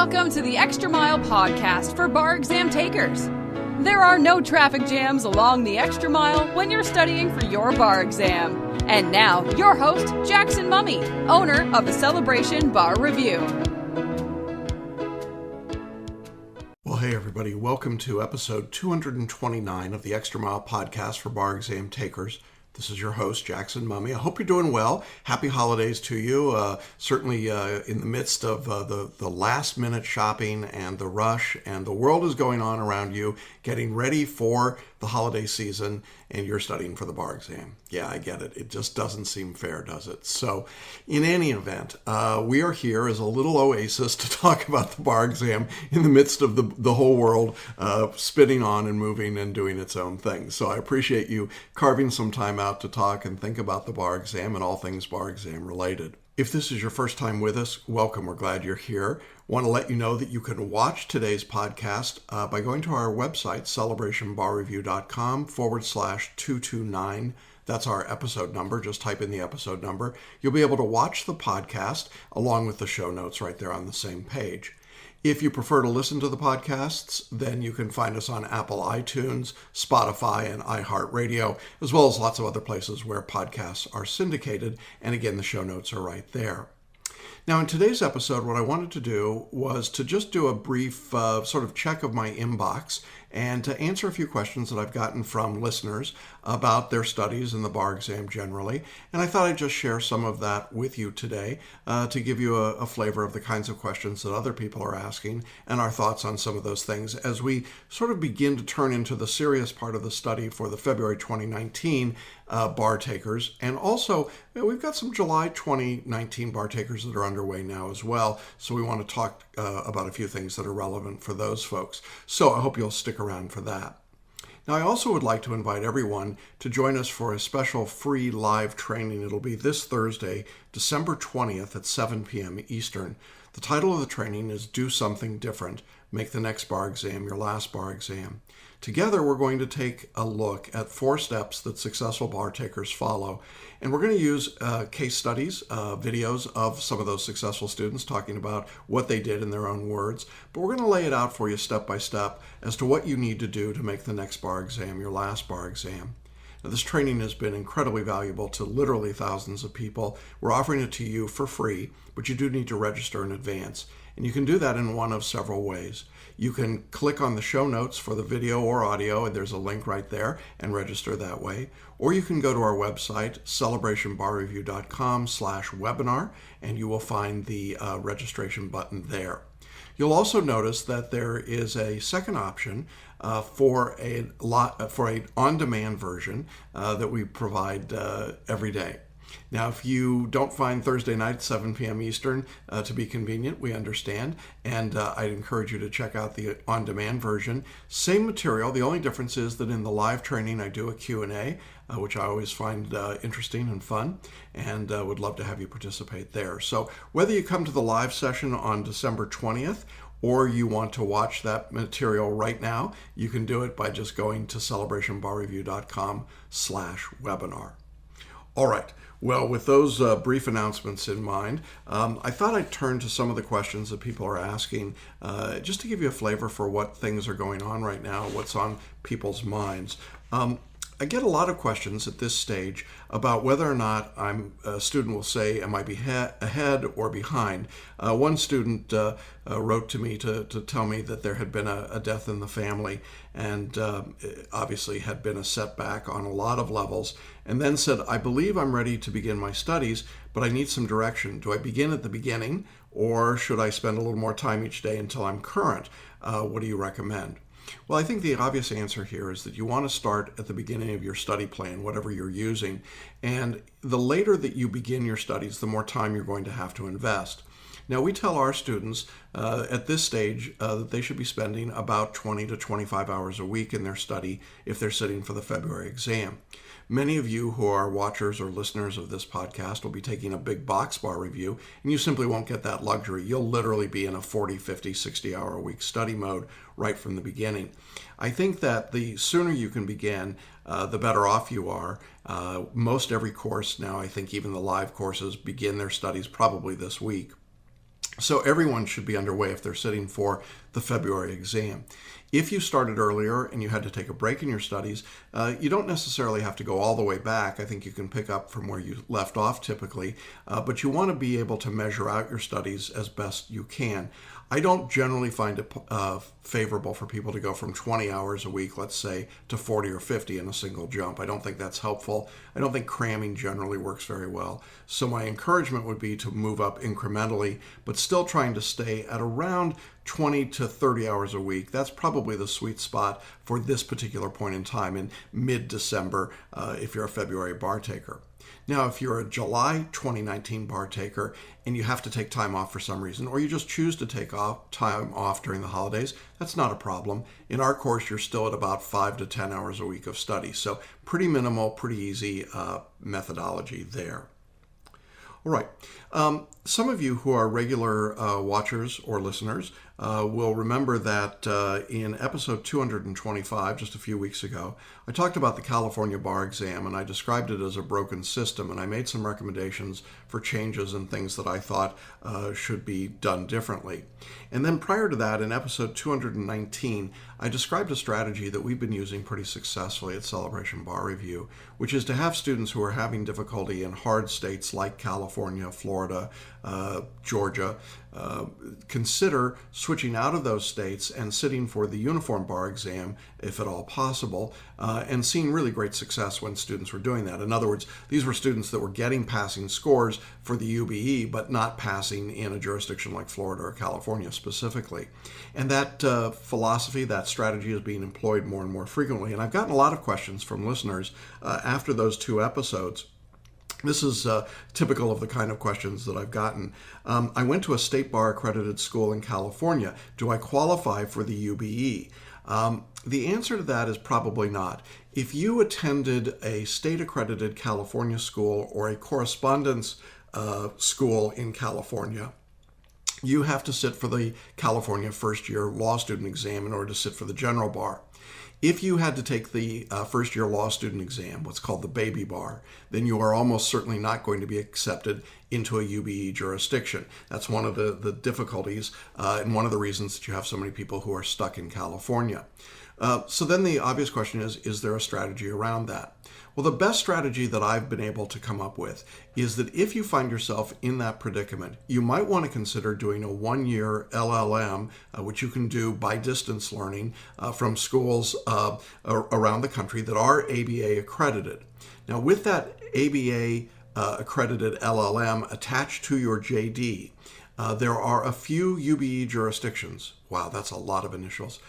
Welcome to the Extra Mile podcast for bar exam takers. There are no traffic jams along the Extra Mile when you're studying for your bar exam. And now, your host, Jackson Mummy, owner of the Celebration Bar Review. Well, hey everybody, welcome to episode 229 of the Extra Mile podcast for bar exam takers. This is your host, Jackson Mummy. I hope you're doing well. Happy holidays to you. Certainly in the midst of the last-minute shopping and the rush, and the world is going on around you, getting ready for the holiday season, and you're studying for the bar exam. Yeah, I get it. It just doesn't seem fair, does it? So in any event, we are here as a little oasis to talk about the bar exam in the midst of the whole world spinning on and moving and doing its own thing. So I appreciate you carving some time out to talk and think about the bar exam and all things bar exam related. If this is your first time with us, welcome. We're glad you're here. Want to let you know that you can watch today's podcast by going to our website, celebrationbarreview.com/229. That's our episode number. Just type in the episode number. You'll be able to watch the podcast along with the show notes right there on the same page. If you prefer to listen to the podcasts, then you can find us on Apple iTunes, Spotify, and iHeartRadio, as well as lots of other places where podcasts are syndicated. And again, the show notes are right there. Now, in today's episode, what I wanted to do was to just do a brief sort of check of my inbox and to answer a few questions that I've gotten from listeners about their studies in the bar exam generally. And I thought I'd just share some of that with you today to give you a flavor of the kinds of questions that other people are asking and our thoughts on some of those things as we sort of begin to turn into the serious part of the study for the February 2019 bar takers. And also, we've got some July 2019 bar takers that are underway now as well. So we want to talk about a few things that are relevant for those folks. So I hope you'll stick around for that. Now, I also would like to invite everyone to join us for a special free live training. It'll be this Thursday, December 20th at 7 p.m. Eastern. The title of the training is Do Something Different. Make the next bar exam your last bar exam. Together, we're going to take a look at 4 steps that successful bar takers follow. And we're going to use case studies, videos of some of those successful students talking about what they did in their own words. But we're going to lay it out for you step by step as to what you need to do to make the next bar exam your last bar exam. Now, this training has been incredibly valuable to literally thousands of people. We're offering it to you for free, but you do need to register in advance. And you can do that in one of several ways. You can click on the show notes for the video or audio, and there's a link right there, and register that way. Or you can go to our website, celebrationbarreview.com/webinar, and you will find the registration button there. You'll also notice that there is a second option for an on-demand version that we provide every day. Now, if you don't find Thursday night, 7 p.m. Eastern, to be convenient, we understand, and I'd encourage you to check out the on-demand version. Same material. The only difference is that in the live training, I do a Q&A, which I always find interesting and fun, and would love to have you participate there. So whether you come to the live session on December 20th, or you want to watch that material right now, you can do it by just going to celebrationbarreview.com/webinar. All right. Well, with those brief announcements in mind, I thought I'd turn to some of the questions that people are asking, just to give you a flavor for what things are going on right now, what's on people's minds. I get a lot of questions at this stage about whether or not a student will say, am I ahead or behind? One student wrote to me to tell me that there had been a death in the family and obviously had been a setback on a lot of levels, and then said, I believe I'm ready to begin my studies, but I need some direction. Do I begin at the beginning, or should I spend a little more time each day until I'm current? What do you recommend? Well, I think the obvious answer here is that you want to start at the beginning of your study plan, whatever you're using. And the later that you begin your studies, the more time you're going to have to invest. Now, we tell our students at this stage that they should be spending about 20 to 25 hours a week in their study if they're sitting for the February exam. Many of you who are watchers or listeners of this podcast will be taking a big box bar review, and you simply won't get that luxury. You'll literally be in a 40, 50, 60-hour a week study mode right from the beginning. I think that the sooner you can begin, the better off you are. Most every course now, I think even the live courses, begin their studies probably this week. So everyone should be underway if they're sitting for the February exam. If you started earlier and you had to take a break in your studies, you don't necessarily have to go all the way back. I think you can pick up from where you left off typically, but you want to be able to measure out your studies as best you can. I don't generally find it favorable for people to go from 20 hours a week, let's say, to 40 or 50 in a single jump. I don't think that's helpful. I don't think cramming generally works very well. So my encouragement would be to move up incrementally, but still trying to stay at around 20 to 30 hours a week. That's probably the sweet spot for this particular point in time in mid-December if you're a February bar taker. Now, if you're a July 2019 bar taker and you have to take time off for some reason, or you just choose to take time off during the holidays, that's not a problem. In our course, you're still at about 5 to 10 hours a week of study. So pretty minimal, pretty easy methodology there. All right. Some of you who are regular watchers or listeners will remember that in episode 225, just a few weeks ago, I talked about the California bar exam, and I described it as a broken system, and I made some recommendations for changes and things that I thought should be done differently. And then prior to that, in episode 219, I described a strategy that we've been using pretty successfully at Celebration Bar Review, which is to have students who are having difficulty in hard states like California, Florida, Georgia, consider switching out of those states and sitting for the uniform bar exam, if at all possible, and seeing really great success when students were doing that. In other words, these were students that were getting passing scores for the UBE, but not passing in a jurisdiction like Florida or California specifically. And that philosophy, that strategy is being employed more and more frequently. And I've gotten a lot of questions from listeners after those two episodes. This is typical of the kind of questions that I've gotten. I went to a state bar accredited school in California. Do I qualify for the UBE? The answer to that is probably not. If you attended a state accredited California school or a correspondence school in California, you have to sit for the California first year law student exam in order to sit for the general bar. If you had to take the first year law student exam, what's called the baby bar, then you are almost certainly not going to be accepted into a UBE jurisdiction. That's one of the difficulties and one of the reasons that you have so many people who are stuck in California. So then the obvious question is there a strategy around that? Well, the best strategy that I've been able to come up with is that if you find yourself in that predicament, you might want to consider doing a one-year LLM, which you can do by distance learning from schools around the country that are ABA accredited. Now, with that ABA accredited LLM attached to your JD, there are a few UBE jurisdictions. Wow, that's a lot of initials.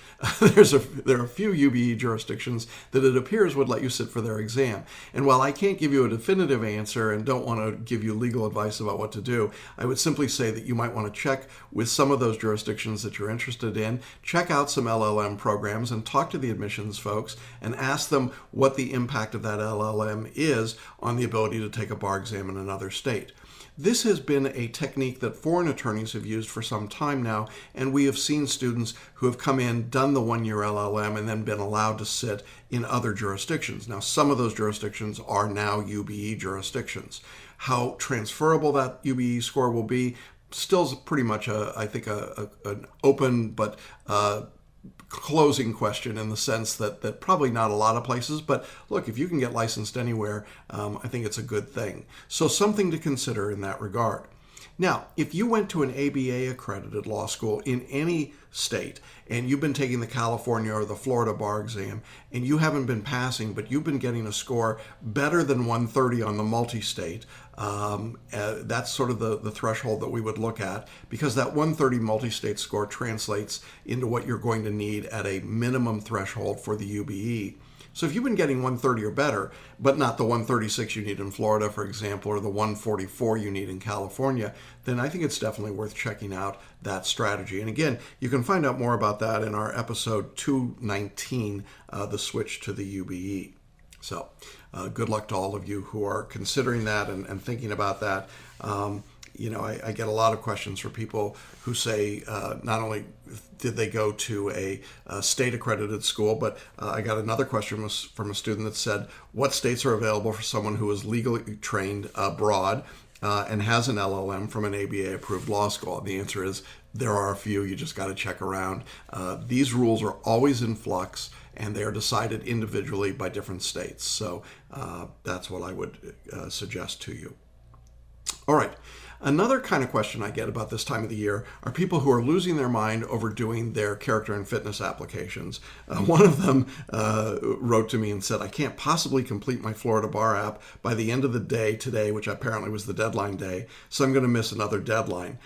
There are a few UBE jurisdictions that it appears would let you sit for their exam. And while I can't give you a definitive answer and don't want to give you legal advice about what to do, I would simply say that you might want to check with some of those jurisdictions that you're interested in, check out some LLM programs and talk to the admissions folks and ask them what the impact of that LLM is on the ability to take a bar exam in another state. This has been a technique that foreign attorneys have used for some time now, and we have seen students who have come in, done the one-year LLM, and then been allowed to sit in other jurisdictions. Now, some of those jurisdictions are now UBE jurisdictions. How transferable that UBE score will be still is pretty much, I think, an open but closing question in the sense that probably not a lot of places, but look, if you can get licensed anywhere, I think it's a good thing. So something to consider in that regard. Now, if you went to an ABA accredited law school in any state and you've been taking the California or the Florida bar exam and you haven't been passing, but you've been getting a score better than 130 on the multi-state, that's sort of the threshold that we would look at, because that 130 multi-state score translates into what you're going to need at a minimum threshold for the UBE. So if you've been getting 130 or better, but not the 136 you need in Florida, for example, or the 144 you need in California, then I think it's definitely worth checking out that strategy. And again, you can find out more about that in our episode 219, the switch to the UBE. So good luck to all of you who are considering that and thinking about that. I get a lot of questions from people who say not only did they go to a state accredited school, but I got another question from a student that said, what states are available for someone who is legally trained abroad? and has an LLM from an ABA-approved law school? And the answer is there are a few. You just got to check around. These rules are always in flux, and they are decided individually by different states. So that's what I would suggest to you. All right. Another kind of question I get about this time of the year are people who are losing their mind over doing their character and fitness applications. One of them wrote to me and said, I can't possibly complete my Florida Bar app by the end of the day today, which apparently was the deadline day, so I'm going to miss another deadline.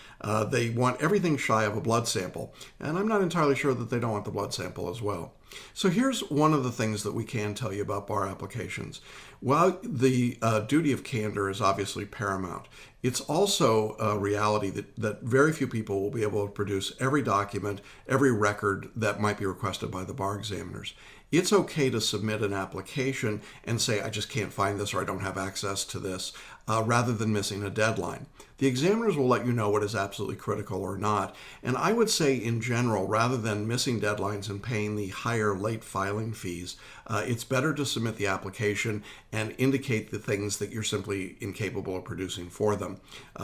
They want everything shy of a blood sample, and I'm not entirely sure that they don't want the blood sample as well. So here's one of the things that we can tell you about bar applications. While the duty of candor is obviously paramount, it's also a reality that very few people will be able to produce every document, every record that might be requested by the bar examiners. It's okay to submit an application and say, I just can't find this or I don't have access to this, rather than missing a deadline. The examiners will let you know what is absolutely critical or not. And I would say in general, rather than missing deadlines and paying the higher late filing fees, it's better to submit the application and indicate the things that you're simply incapable of producing for them.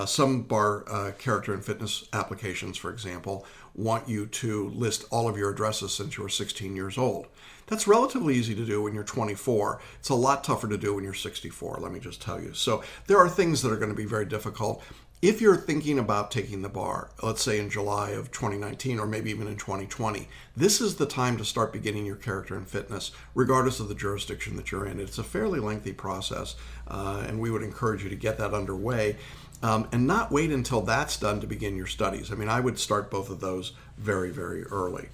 Some bar character and fitness applications, for example, want you to list all of your addresses since you were 16 years old. That's relatively easy to do when you're 24. It's a lot tougher to do when you're 64, let me just tell you. So there are things that are going to be very difficult. If you're thinking about taking the bar, let's say in July of 2019 or maybe even in 2020, this is the time to start beginning your character and fitness, regardless of the jurisdiction that you're in. It's a fairly lengthy process, and we would encourage you to get that underway and not wait until that's done to begin your studies. I mean, I would start both of those very, very early.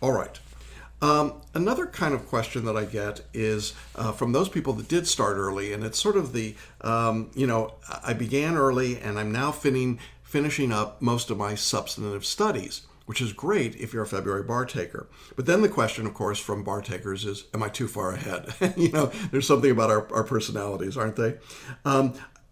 All right. Another kind of question that I get is from those people that did start early, and it's sort of the, I began early and I'm now finishing up most of my substantive studies, which is great if you're a February bar taker. But then the question, of course, from bar takers is, am I too far ahead? There's something about our personalities, aren't they?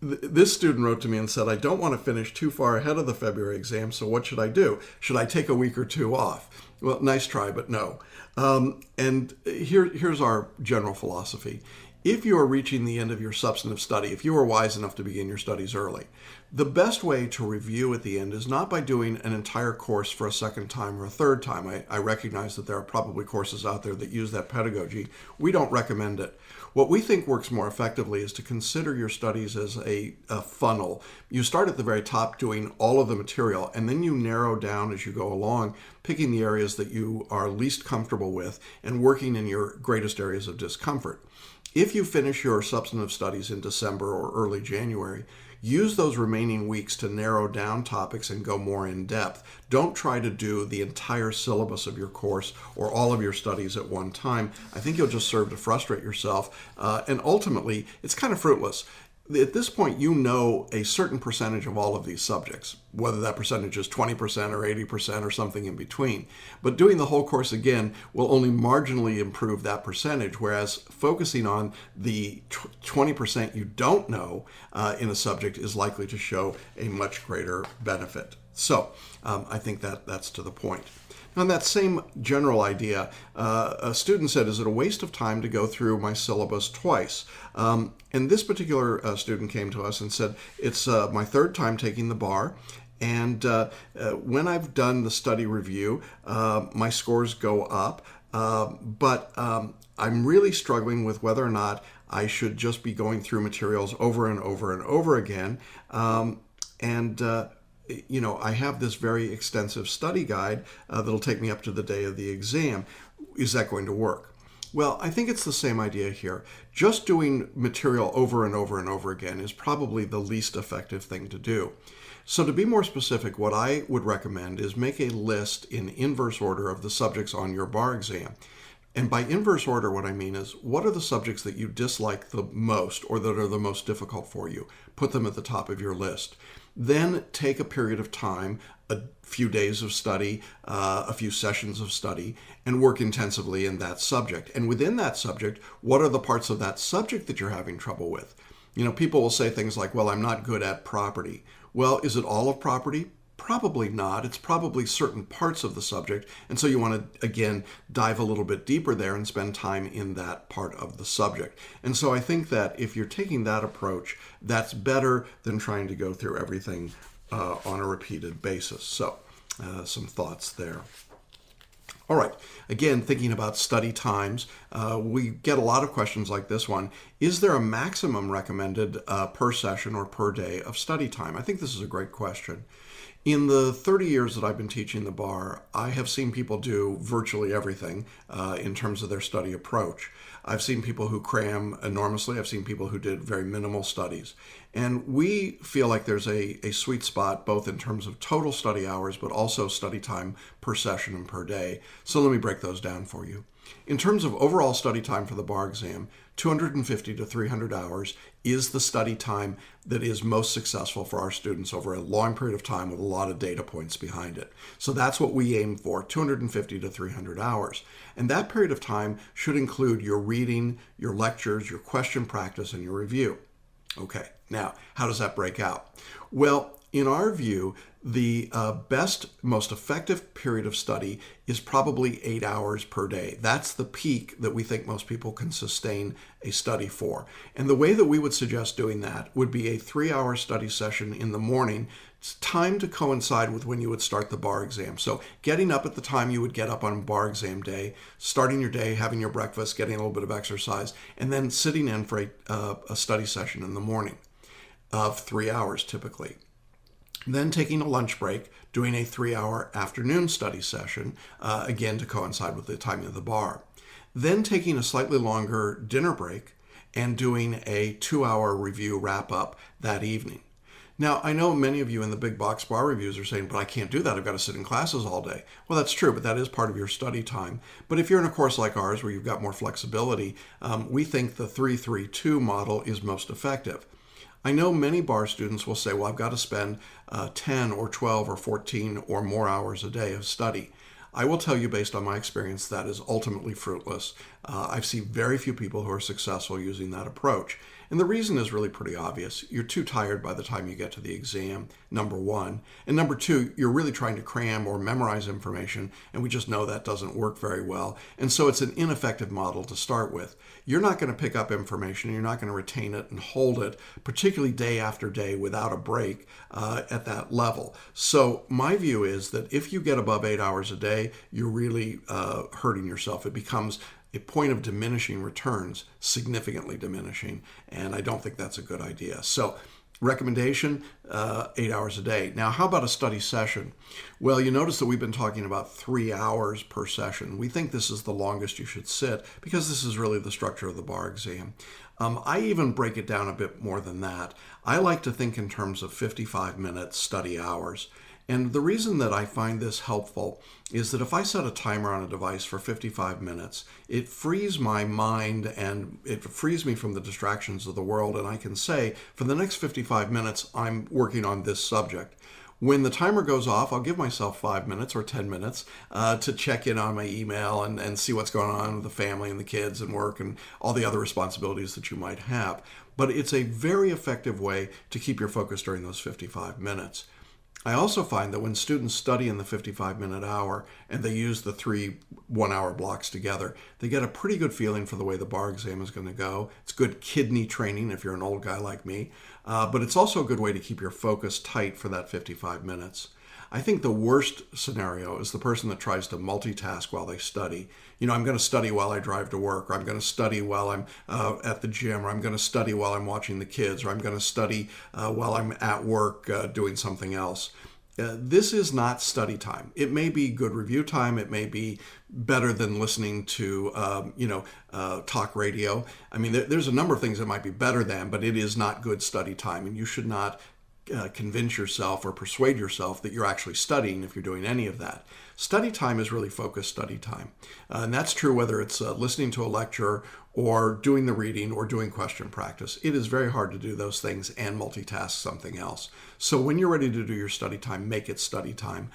This student wrote to me and said, I don't want to finish too far ahead of the February exam, so what should I do? Should I take a week or two off? Well, nice try, but no. And here's our general philosophy. If you are reaching the end of your substantive study, if you are wise enough to begin your studies early, the best way to review at the end is not by doing an entire course for a second time or a third time. I recognize that there are probably courses out there that use that pedagogy. We don't recommend it. What we think works more effectively is to consider your studies as a funnel. You start at the very top doing all of the material, and then you narrow down as you go along, picking the areas that you are least comfortable with and working in your greatest areas of discomfort. If you finish your substantive studies in December or early January, use those remaining weeks to narrow down topics and go more in depth. Don't try to do the entire syllabus of your course or all of your studies at one time. I think you'll just serve to frustrate yourself, and ultimately, it's kind of fruitless. At this point, you know a certain percentage of all of these subjects, whether that percentage is 20% or 80% or something in between. But doing the whole course again will only marginally improve that percentage, whereas focusing on the 20% you don't know in a subject is likely to show a much greater benefit. So I think that's to the point. On that same general idea, a student said, is it a waste of time to go through my syllabus twice? And this particular student came to us and said, it's my third time taking the bar. And when I've done the study review, my scores go up. But I'm really struggling with whether or not I should just be going through materials over and over and over again. I have this very extensive study guide that'll take me up to the day of the exam. Is that going to work? Well, I think it's the same idea here. Just doing material over and over and over again is probably the least effective thing to do. So to be more specific, what I would recommend is make a list in inverse order of the subjects on your bar exam. And by inverse order, what I mean is, what are the subjects that you dislike the most or that are the most difficult for you? Put them at the top of your list. Then take a period of time, a few days of study, a few sessions of study, and work intensively in that subject. And within that subject, what are the parts of that subject that you're having trouble with? People will say things like, well, I'm not good at property. Well, is it all of property? probably not. It's probably certain parts of the subject. And so you want to, again, dive a little bit deeper there and spend time in that part of the subject. And so I think that if you're taking that approach, that's better than trying to go through everything on a repeated basis. So some thoughts there. All right, again, thinking about study times, we get a lot of questions like this one. Is there a maximum recommended per session or per day of study time? I think this is a great question. In the 30 years that I've been teaching the bar, I have seen people do virtually everything in terms of their study approach. I've seen people who cram enormously. I've seen people who did very minimal studies. And we feel like there's a sweet spot both in terms of total study hours, but also study time per session and per day. So let me break those down for you. In terms of overall study time for the bar exam, 250 to 300 hours is the study time that is most successful for our students over a long period of time with a lot of data points behind it. So that's what we aim for, 250 to 300 hours. And that period of time should include your reading, your lectures, your question practice, and your review. Okay, now, how does that break out? Well, in our view, the best, most effective period of study is probably 8 hours per day. That's the peak that we think most people can sustain a study for. And the way that we would suggest doing that would be a 3-hour study session in the morning. It's timed to coincide with when you would start the bar exam. So getting up at the time you would get up on bar exam day, starting your day, having your breakfast, getting a little bit of exercise, and then sitting in for a study session in the morning of 3 hours typically. Then taking a lunch break, doing a 3-hour afternoon study session, again to coincide with the timing of the bar. Then taking a slightly longer dinner break and doing a 2-hour review wrap-up that evening. Now, I know many of you in the big box bar reviews are saying, but I can't do that. I've got to sit in classes all day. Well, that's true, but that is part of your study time. But if you're in a course like ours where you've got more flexibility, we think the 3-3-2 model is most effective. I know many bar students will say, well, I've got to spend 10 or 12 or 14 or more hours a day of study. I will tell you, based on my experience, that is ultimately fruitless. I've seen very few people who are successful using that approach. And the reason is really pretty obvious. You're too tired by the time you get to the exam, number one. And number two, you're really trying to cram or memorize information, and we just know that doesn't work very well. And so it's an ineffective model to start with. You're not going to pick up information, you're not going to retain it and hold it, particularly day after day without a break at that level. So my view is that if you get above 8 hours a day, you're really hurting yourself. It becomes a point of diminishing returns, significantly diminishing, and I don't think that's a good idea. So recommendation, 8 hours a day. Now, how about a study session? Well, you notice that we've been talking about 3 hours per session. We think this is the longest you should sit because this is really the structure of the bar exam. I even break it down a bit more than that. I like to think in terms of 55-minute study hours. And the reason that I find this helpful is that if I set a timer on a device for 55 minutes, it frees my mind and it frees me from the distractions of the world. And I can say, for the next 55 minutes, I'm working on this subject. When the timer goes off, I'll give myself 5 minutes or 10 minutes to check in on my email and see what's going on with the family and the kids and work and all the other responsibilities that you might have. But it's a very effective way to keep your focus during those 55 minutes. I also find that when students study in the 55-minute hour and they use the 3 one-hour blocks together, they get a pretty good feeling for the way the bar exam is going to go. It's good kidney training if you're an old guy like me, but it's also a good way to keep your focus tight for that 55 minutes. I think the worst scenario is the person that tries to multitask while they study. You know, I'm going to study while I drive to work, or I'm going to study while I'm at the gym, or I'm going to study while I'm watching the kids, or I'm going to study while I'm at work doing something else. This is not study time. It may be good review time. It may be better than listening to, talk radio. I mean, there's a number of things that might be better than, but it is not good study time, and you should not convince yourself or persuade yourself that you're actually studying if you're doing any of that. Study time is really focused study time. And that's true whether it's listening to a lecture or doing the reading or doing question practice. It is very hard to do those things and multitask something else. So when you're ready to do your study time, make it study time.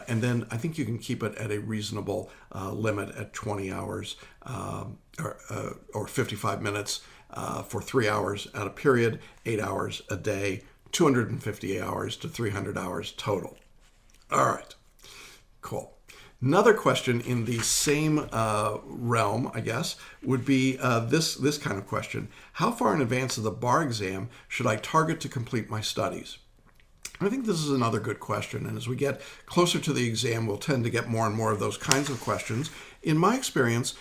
And then I think you can keep it at a reasonable limit at 20 hours or 55 minutes for 3 hours at a period, 8 hours a day, 250 hours to 300 hours total. All right. Cool. Another question in the same realm, I guess, would be this kind of question. How far in advance of the bar exam should I target to complete my studies? I think this is another good question, and as we get closer to the exam, we'll tend to get more and more of those kinds of questions. In my experience,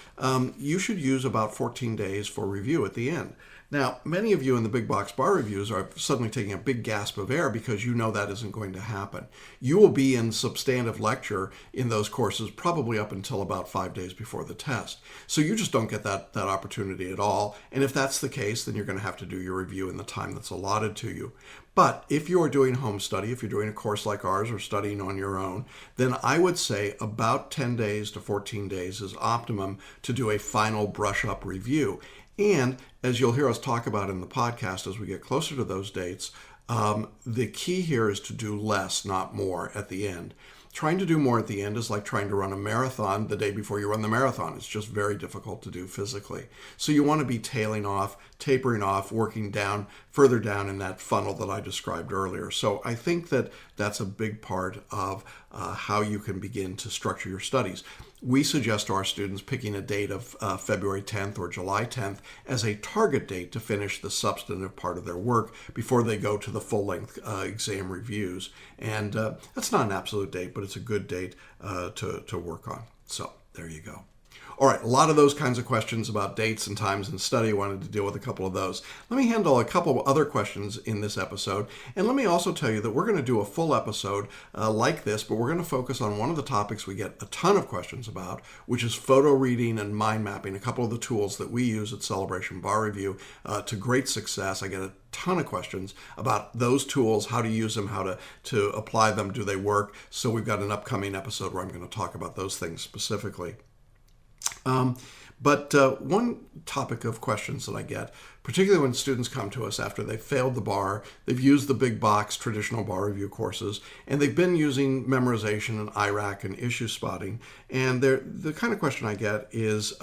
you should use about 14 days for review at the end. Now, many of you in the big box bar reviews are suddenly taking a big gasp of air because you know that isn't going to happen. You will be in substantive lecture in those courses probably up until about 5 days before the test. So you just don't get that opportunity at all. And if that's the case, then you're going to have to do your review in the time that's allotted to you. But if you are doing home study, if you're doing a course like ours or studying on your own, then I would say about 10 days to 14 days is optimum to do a final brush-up review. And as you'll hear us talk about in the podcast as we get closer to those dates, the key here is to do less, not more, at the end. Trying to do more at the end is like trying to run a marathon the day before you run the marathon. It's just very difficult to do physically. So you want to be tailing off, tapering off, working down, further down in that funnel that I described earlier. So I think that that's a big part of how you can begin to structure your studies. We suggest to our students picking a date of February 10th or July 10th as a target date to finish the substantive part of their work before they go to the full-length exam reviews. And that's not an absolute date, but it's a good date to work on. So there you go. All right, a lot of those kinds of questions about dates and times and study. I wanted to deal with a couple of those. Let me handle a couple of other questions in this episode. And let me also tell you that we're going to do a full episode like this, but we're going to focus on one of the topics we get a ton of questions about, which is photo reading and mind mapping, a couple of the tools that we use at Celebration Bar Review to great success. I get a ton of questions about those tools, how to use them, how to apply them, do they work? So we've got an upcoming episode where I'm going to talk about those things specifically. But one topic of questions that I get, particularly when students come to us after they've failed the bar, they've used the big box traditional bar review courses, and they've been using memorization and IRAC and issue spotting. And the kind of question I get is,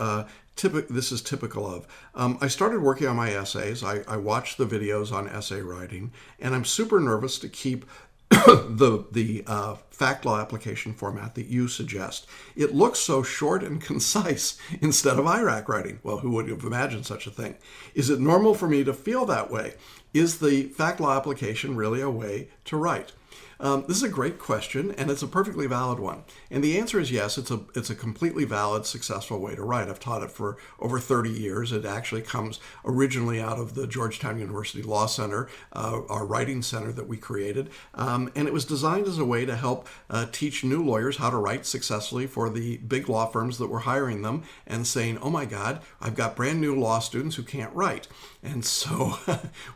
this is typical of, I started working on my essays. I watched the videos on essay writing, and I'm super nervous to keep the fact law application format that you suggest. It looks so short and concise instead of IRAC writing. Well, who would have imagined such a thing? Is it normal for me to feel that way? Is the fact law application really a way to write? This is a great question, and it's a perfectly valid one. And the answer is yes, it's a completely valid, successful way to write. I've taught it for over 30 years. It actually comes originally out of the Georgetown University Law Center, our writing center that we created. And it was designed as a way to help teach new lawyers how to write successfully for the big law firms that were hiring them and saying, oh my God, I've got brand new law students who can't write. And so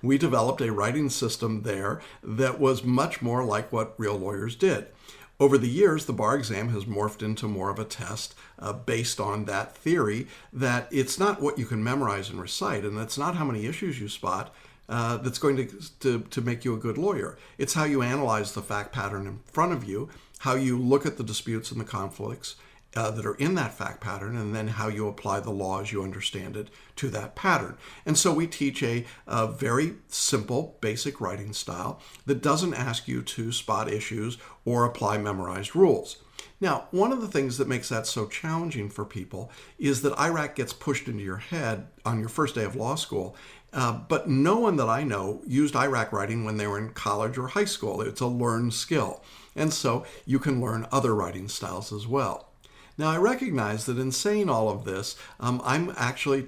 we developed a writing system there that was much more like what real lawyers did. Over the years, the bar exam has morphed into more of a test based on that theory that it's not what you can memorize and recite, and it's not how many issues you spot that's going to make you a good lawyer. It's how you analyze the fact pattern in front of you, how you look at the disputes and the conflicts that are in that fact pattern, and then how you apply the law as you understand it to that pattern. And so we teach a very simple, basic writing style that doesn't ask you to spot issues or apply memorized rules. Now, one of the things that makes that so challenging for people is that IRAC gets pushed into your head on your first day of law school, but no one that I know used IRAC writing when they were in college or high school. It's a learned skill. And so you can learn other writing styles as well. Now, I recognize that in saying all of this, I'm actually,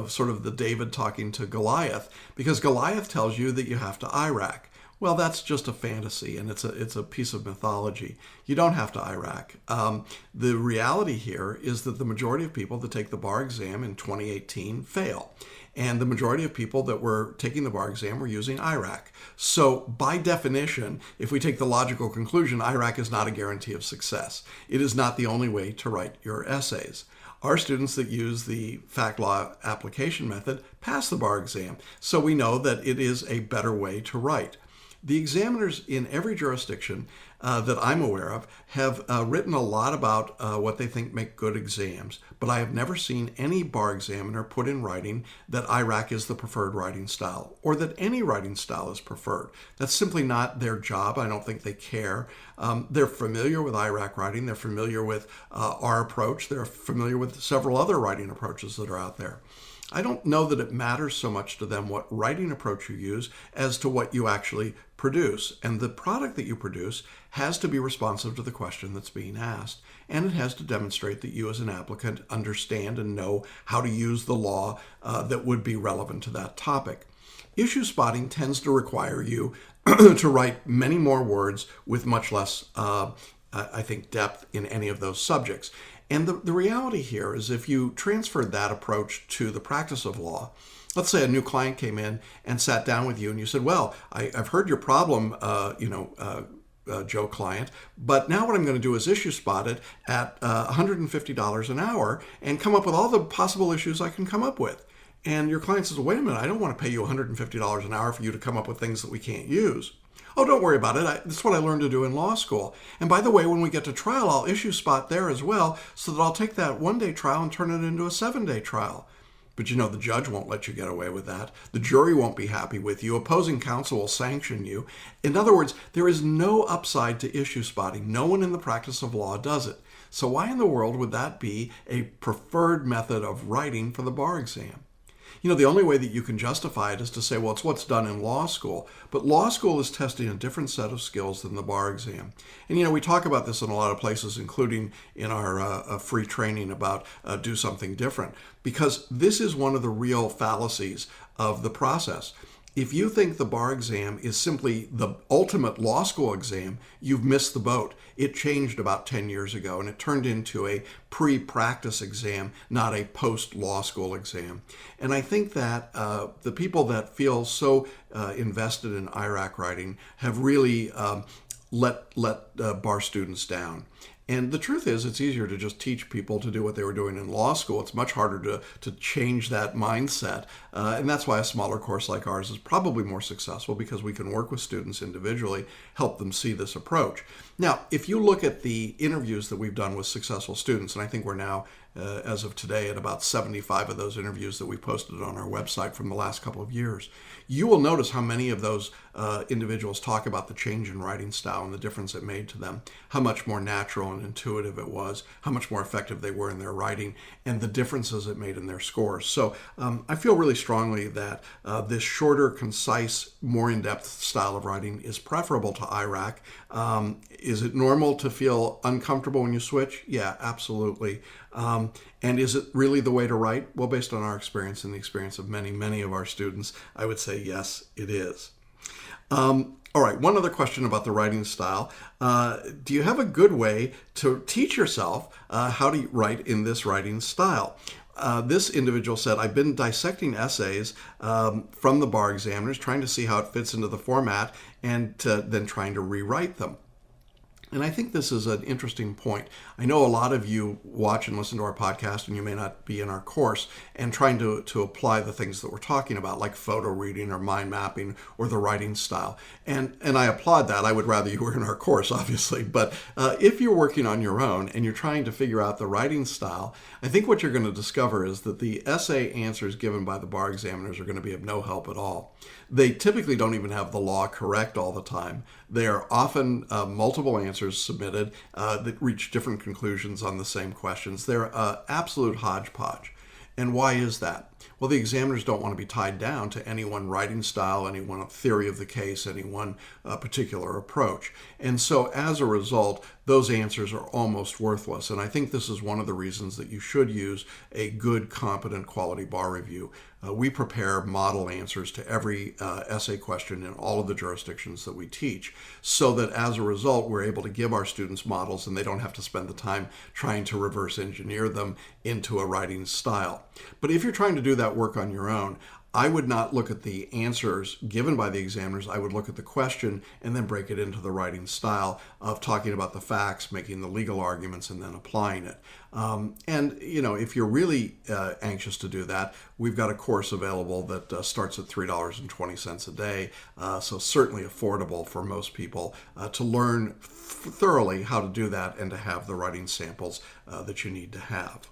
sort of the David talking to Goliath, because Goliath tells you that you have to IRAC. Well, that's just a fantasy, and it's a piece of mythology. You don't have to IRAC. The reality here is that the majority of people that take the bar exam in 2018 fail. And the majority of people that were taking the bar exam were using IRAC. So by definition, if we take the logical conclusion, IRAC is not a guarantee of success. It is not the only way to write your essays. Our students that use the fact law application method pass the bar exam. So we know that it is a better way to write. The examiners in every jurisdiction that I'm aware of have written a lot about what they think make good exams, but I have never seen any bar examiner put in writing that IRAC is the preferred writing style, or that any writing style is preferred. That's simply not their job. I don't think they care. They're familiar with IRAC writing. They're familiar with our approach. They're familiar with several other writing approaches that are out there. I don't know that it matters so much to them what writing approach you use as to what you actually produce. And the product that you produce has to be responsive to the question that's being asked. And it has to demonstrate that you as an applicant understand and know how to use the law that would be relevant to that topic. Issue spotting tends to require you to write many more words with much less, I think, depth in any of those subjects. And the reality here is if you transferred that approach to the practice of law, let's say a new client came in and sat down with you and you said, well, I've heard your problem, Joe client, but now what I'm going to do is issue spot it at $150 an hour and come up with all the possible issues I can come up with. And your client says, wait a minute, I don't want to pay you $150 an hour for you to come up with things that we can't use. Oh, don't worry about it. That's what I learned to do in law school. And by the way, when we get to trial, I'll issue spot there as well, so that I'll take that one-day trial and turn it into a 7-day trial. But the judge won't let you get away with that. The jury won't be happy with you. Opposing counsel will sanction you. In other words, there is no upside to issue spotting. No one in the practice of law does it. So why in the world would that be a preferred method of writing for the bar exam? The only way that you can justify it is to say, well, it's what's done in law school. But law school is testing a different set of skills than the bar exam. And, we talk about this in a lot of places, including in our free training about do something different, because this is one of the real fallacies of the process. If you think the bar exam is simply the ultimate law school exam, you've missed the boat. It changed about 10 years ago, and it turned into a pre-practice exam, not a post-law school exam. And I think that the people that feel so invested in IRAC writing have really let bar students down. And the truth is, it's easier to just teach people to do what they were doing in law school. It's much harder to change that mindset. And that's why a smaller course like ours is probably more successful, because we can work with students individually, help them see this approach. Now, if you look at the interviews that we've done with successful students, and I think we're now, as of today, at about 75 of those interviews that we posted on our website from the last couple of years, you will notice how many of those individuals talk about the change in writing style and the difference it made to them, how much more natural and intuitive it was, how much more effective they were in their writing, and the differences it made in their scores. So I feel really strongly that this shorter, concise, more in-depth style of writing is preferable to IRAC. Is it normal to feel uncomfortable when you switch? Yeah, absolutely. And is it really the way to write? Well, based on our experience and the experience of many, many of our students, I would say yes, it is. All right, one other question about the writing style. Do you have a good way to teach yourself how to write in this writing style? This individual said, I've been dissecting essays from the bar examiners, trying to see how it fits into the format, and then trying to rewrite them. And I think this is an interesting point. I know a lot of you watch and listen to our podcast, and you may not be in our course, and trying to apply the things that we're talking about, like photo reading or mind mapping or the writing style. And I applaud that. I would rather you were in our course, obviously. But if you're working on your own and you're trying to figure out the writing style, I think what you're going to discover is that the essay answers given by the bar examiners are going to be of no help at all. They typically don't even have the law correct all the time. There are often multiple answers submitted that reach different conclusions on the same questions. They're absolute hodgepodge. And why is that? Well, the examiners don't want to be tied down to any one writing style, any one theory of the case, any one particular approach. And so as a result, those answers are almost worthless. And I think this is one of the reasons that you should use a good, competent, quality bar review. We prepare model answers to every essay question in all of the jurisdictions that we teach, so that as a result, we're able to give our students models and they don't have to spend the time trying to reverse engineer them into a writing style. But if you're trying to do that work on your own, I would not look at the answers given by the examiners. I would look at the question and then break it into the writing style of talking about the facts, making the legal arguments, and then applying it. And, if you're really anxious to do that, we've got a course available that starts at $3.20 a day. So certainly affordable for most people to learn thoroughly how to do that and to have the writing samples that you need to have.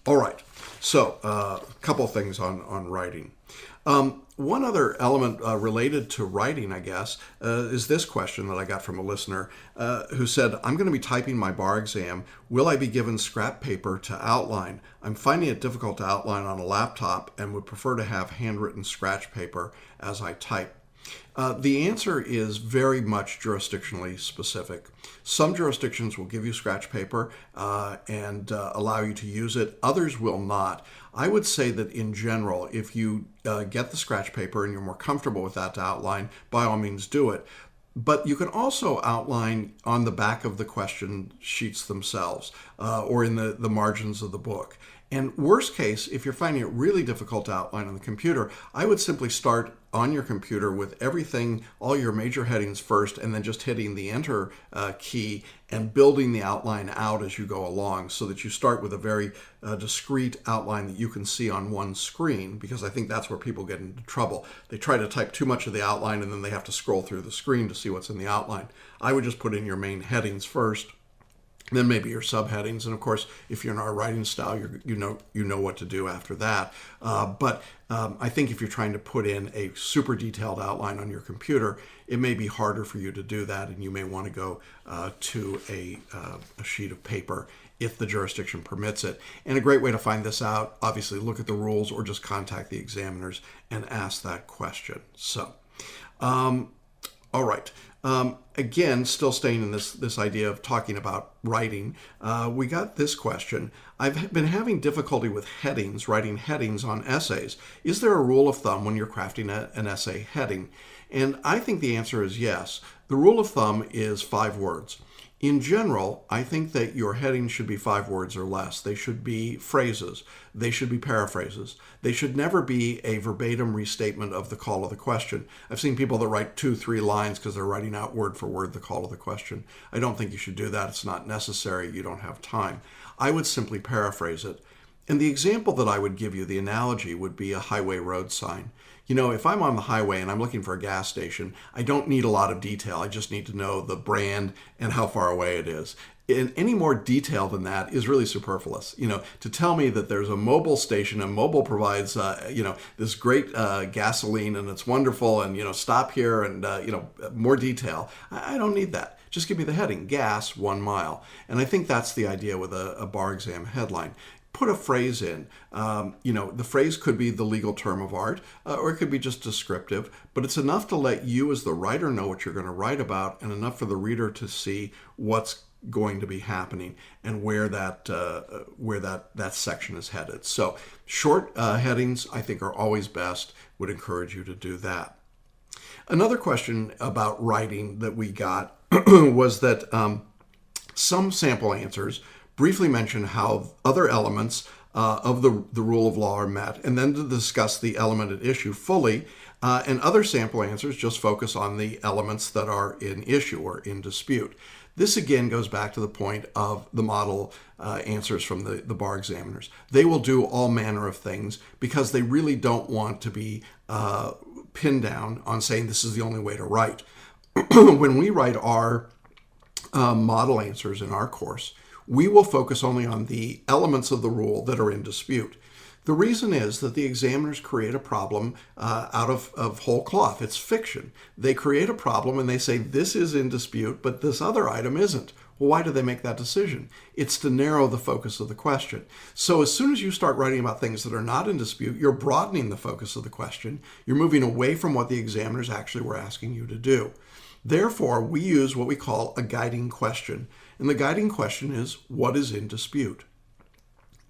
All right, so a couple of things on writing. One other element related to writing, I guess, is this question that I got from a listener who said, I'm going to be typing my bar exam. Will I be given scrap paper to outline? I'm finding it difficult to outline on a laptop and would prefer to have handwritten scratch paper as I type. The answer is very much jurisdictionally specific. Some jurisdictions will give you scratch paper and allow you to use it. Others will not. I would say that in general, if you get the scratch paper and you're more comfortable with that to outline, by all means do it. But you can also outline on the back of the question sheets themselves or in the margins of the book. And worst case, if you're finding it really difficult to outline on the computer, I would simply start on your computer with everything, all your major headings first, and then just hitting the enter key and building the outline out as you go along so that you start with a very discrete outline that you can see on one screen, because I think that's where people get into trouble. They try to type too much of the outline and then they have to scroll through the screen to see what's in the outline. I would just put in your main headings first, then maybe your subheadings, and of course, if you're in our writing style, you know what to do after that. But I think if you're trying to put in a super detailed outline on your computer, it may be harder for you to do that, and you may want to go to a sheet of paper if the jurisdiction permits it. And a great way to find this out, obviously, look at the rules or just contact the examiners and ask that question. So, all right. Again, still staying in this idea of talking about writing, we got this question. I've been having difficulty with headings, writing headings on essays. Is there a rule of thumb when you're crafting an essay heading? And I think the answer is yes. The rule of thumb is 5 words. In general, I think that your headings should be 5 words or less. They should be phrases. They should be paraphrases. They should never be a verbatim restatement of the call of the question. I've seen people that write 2-3 lines because they're writing out word for word the call of the question. I don't think you should do that. It's not necessary. You don't have time. I would simply paraphrase it. And the example that I would give you, the analogy, would be a highway road sign. If I'm on the highway and I'm looking for a gas station, I don't need a lot of detail. I just need to know the brand and how far away it is. And any more detail than that is really superfluous. To tell me that there's a mobile station and mobile provides, this great gasoline and it's wonderful and, stop here and, more detail. I don't need that. Just give me the heading, gas 1 mile. And I think that's the idea with a bar exam headline. Put a phrase in. The phrase could be the legal term of art, or it could be just descriptive, but it's enough to let you as the writer know what you're going to write about, and enough for the reader to see what's going to be happening and where that section is headed. So short headings, I think, are always best. Would encourage you to do that. Another question about writing that we got was that some sample answers briefly mention how other elements of the rule of law are met, and then to discuss the element at issue fully, and other sample answers just focus on the elements that are in issue or in dispute. This again goes back to the point of the model answers from the bar examiners. They will do all manner of things because they really don't want to be pinned down on saying this is the only way to write. When we write our model answers in our course, we will focus only on the elements of the rule that are in dispute. The reason is that the examiners create a problem out of whole cloth. It's fiction. They create a problem and they say this is in dispute, but this other item isn't. Well, why do they make that decision? It's to narrow the focus of the question. So as soon as you start writing about things that are not in dispute, you're broadening the focus of the question. You're moving away from what the examiners actually were asking you to do. Therefore, we use what we call a guiding question. And the guiding question is, what is in dispute?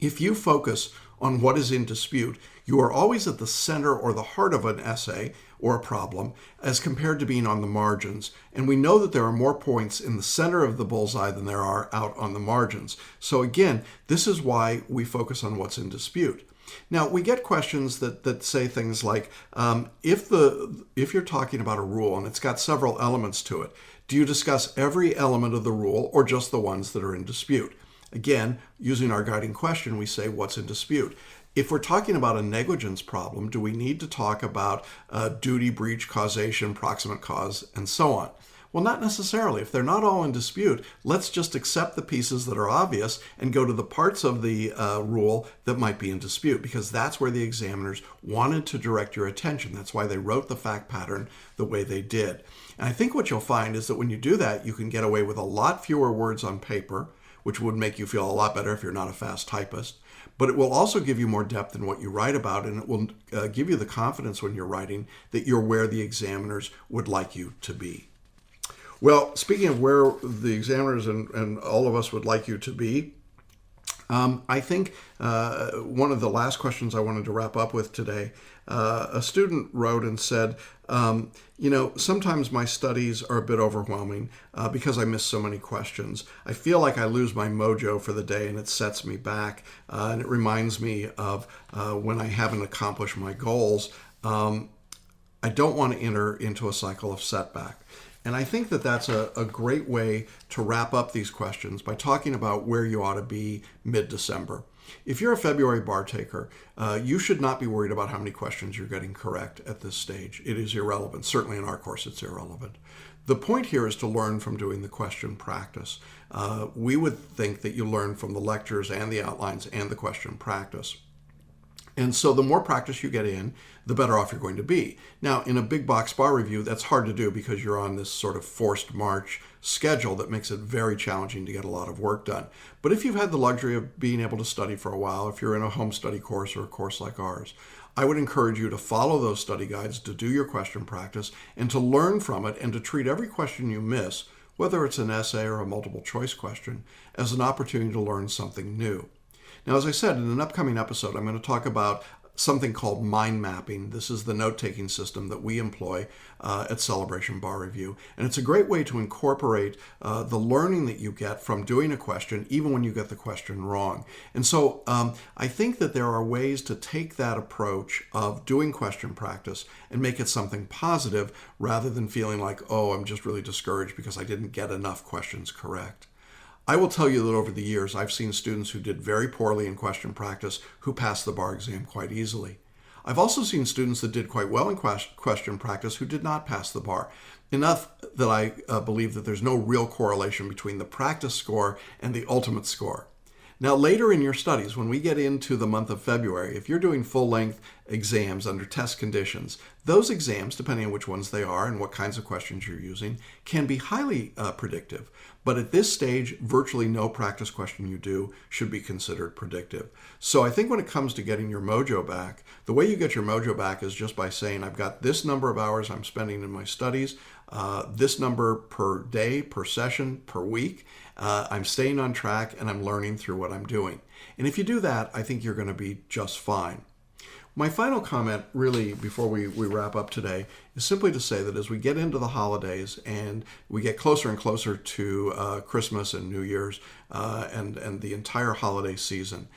If you focus on what is in dispute, you are always at the center or the heart of an essay or a problem as compared to being on the margins. And we know that there are more points in the center of the bullseye than there are out on the margins. So again, this is why we focus on what's in dispute. Now, we get questions that say things like, if you're talking about a rule and it's got several elements to it, do you discuss every element of the rule or just the ones that are in dispute? Again, using our guiding question, we say, what's in dispute? If we're talking about a negligence problem, do we need to talk about duty, breach, causation, proximate cause, and so on? Well, not necessarily. If they're not all in dispute, let's just accept the pieces that are obvious and go to the parts of the rule that might be in dispute, because that's where the examiners wanted to direct your attention. That's why they wrote the fact pattern the way they did. And I think what you'll find is that when you do that, you can get away with a lot fewer words on paper, which would make you feel a lot better if you're not a fast typist. But it will also give you more depth in what you write about, and it will give you the confidence when you're writing that you're where the examiners would like you to be. Well, speaking of where the examiners and all of us would like you to be, I think one of the last questions I wanted to wrap up with today, a student wrote and said, sometimes my studies are a bit overwhelming because I miss so many questions. I feel like I lose my mojo for the day and it sets me back. And it reminds me of when I haven't accomplished my goals. I don't want to enter into a cycle of setback. And I think that that's a great way to wrap up these questions by talking about where you ought to be mid-December. If you're a February bar taker, you should not be worried about how many questions you're getting correct at this stage. It is irrelevant. Certainly in our course, it's irrelevant. The point here is to learn from doing the question practice. We would think that you learn from the lectures and the outlines and the question practice. And so the more practice you get in, the better off you're going to be. Now, in a big box bar review, that's hard to do because you're on this sort of forced march schedule that makes it very challenging to get a lot of work done. But if you've had the luxury of being able to study for a while, if you're in a home study course or a course like ours, I would encourage you to follow those study guides, to do your question practice, and to learn from it, and to treat every question you miss, whether it's an essay or a multiple choice question, as an opportunity to learn something new. Now, as I said, in an upcoming episode, I'm going to talk about something called mind mapping. This is the note-taking system that we employ at Celebration Bar Review. And it's a great way to incorporate the learning that you get from doing a question, even when you get the question wrong. And so I think that there are ways to take that approach of doing question practice and make it something positive rather than feeling like, oh, I'm just really discouraged because I didn't get enough questions correct. I will tell you that over the years, I've seen students who did very poorly in question practice who passed the bar exam quite easily. I've also seen students that did quite well in question practice who did not pass the bar. Enough that I believe that there's no real correlation between the practice score and the ultimate score. Now, later in your studies, when we get into the month of February, if you're doing full-length exams under test conditions, those exams, depending on which ones they are and what kinds of questions you're using, can be highly predictive. But at this stage, virtually no practice question you do should be considered predictive. So I think when it comes to getting your mojo back, the way you get your mojo back is just by saying, I've got this number of hours I'm spending in my studies, this number per day, per session, per week. I'm staying on track and I'm learning through what I'm doing. And if you do that, I think you're going to be just fine. My final comment, really, before we wrap up today, is simply to say that as we get into the holidays and we get closer and closer to Christmas and New Year's and the entire holiday season,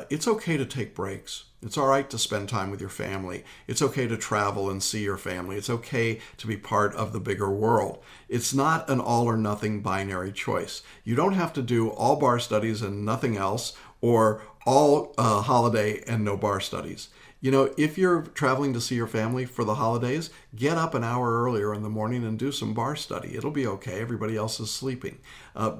it's okay to take breaks. It's all right to spend time with your family. It's okay to travel and see your family. It's okay to be part of the bigger world. It's not an all or nothing binary choice. You don't have to do all bar studies and nothing else, or all holiday and no bar studies. You know, if you're traveling to see your family for the holidays, get up an hour earlier in the morning and do some bar study. It'll be okay. Everybody else is sleeping.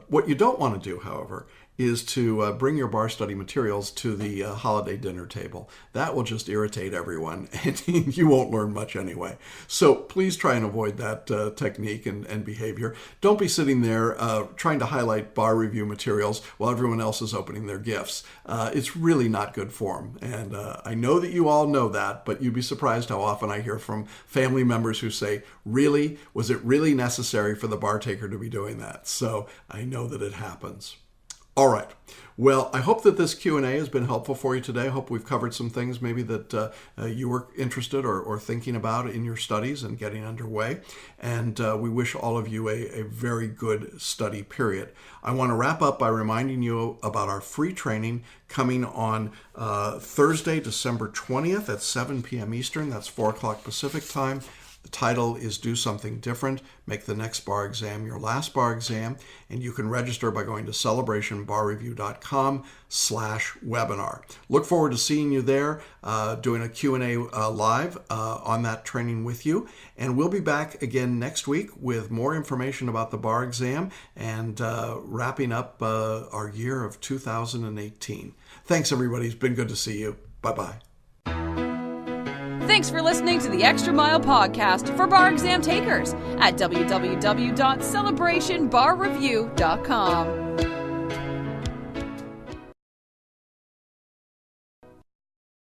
What you don't want to do, however, is to bring your bar study materials to the holiday dinner table. That will just irritate everyone, and you won't learn much anyway. So please try and avoid that technique and behavior. Don't be sitting there trying to highlight bar review materials while everyone else is opening their gifts. It's really not good form, and I know that you all know that, but you'd be surprised how often I hear from family members who say, really? Was it really necessary for the bar taker to be doing that? So I know that it happens. All right. Well, I hope that this Q&A has been helpful for you today. I hope we've covered some things maybe that you were interested or thinking about in your studies and getting underway. And we wish all of you a very good study period. I want to wrap up by reminding you about our free training coming on Thursday, December 20th at 7 p.m. Eastern. That's 4 o'clock Pacific time. The title is Do Something Different, Make the Next Bar Exam Your Last Bar Exam, and you can register by going to celebrationbarreview.com/webinar. Look forward to seeing you there, doing a Q&A live on that training with you, and we'll be back again next week with more information about the bar exam and wrapping up our year of 2018. Thanks, everybody. It's been good to see you. Bye-bye. Thanks for listening to the Extra Mile podcast for bar exam takers at www.celebrationbarreview.com.